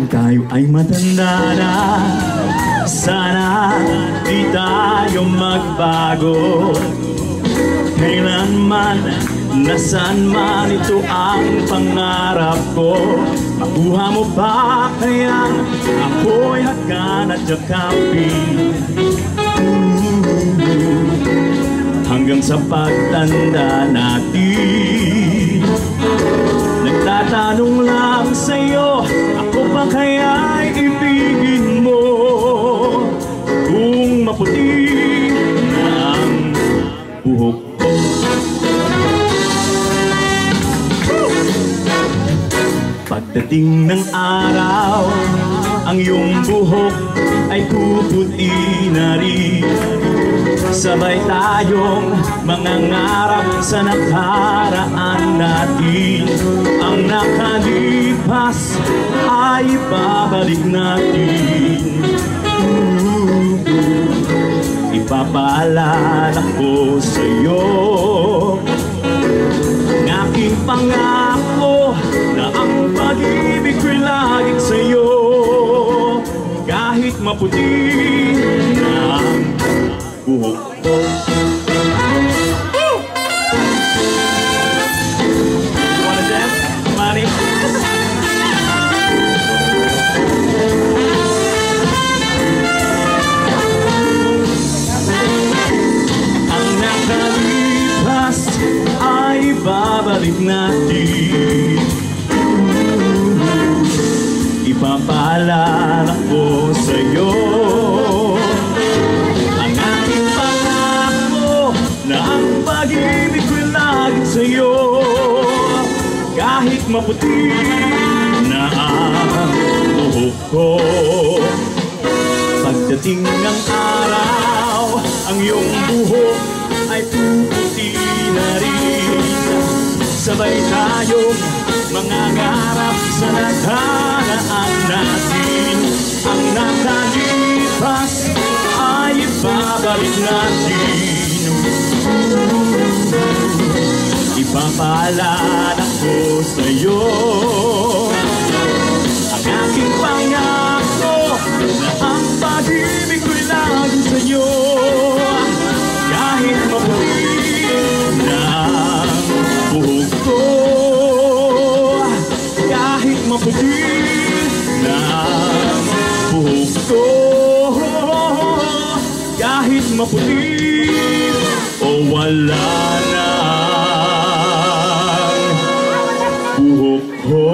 tayo ay matanda na, sana di tayo magbago. Kailanman, nasaan man, ito ang pangarap ko. Makuha mo ba kaya ako'y hagan at yakapin, hanggang sa pagtanda natin. Nagtatanong lang sa'yo, ako ba kaya'y ibigin mo? Kung maputi na ang buhok ko. Pagdating ng araw, ang iyong buhok ay puputi na rin. Sabay tayong mangangarap sa nakaraan natin. Ang nakalipas ay babalik natin. Ipapaalala ko sa'yo ang aking pangako na ang pag-ibig ko'y laging sa'yo. Kahit maputi na ang buhok ko. You wanna dance, Manny? Ang nakalipas ay babalik natin. Ipapaalala ko sa'yo ang aking pangako na ang pag-ibig ko'y laging sa'yo. Kahit maputi na ang buhok ko. Pagdating ng araw, ang iyong buhok ay puputi na rin. Sabay tayong mangangarap sa nakaraan natin. Ang nakalipas ay ibabalik natin. Ipapaalala ko sa'yo ang aking pangako na ang pag-ibig ko'y laging sa'yo. Kahit maputi na ang buhok ko, kahit maputi na ang buhok ko, kahit maputi o wala na ang buhok ko.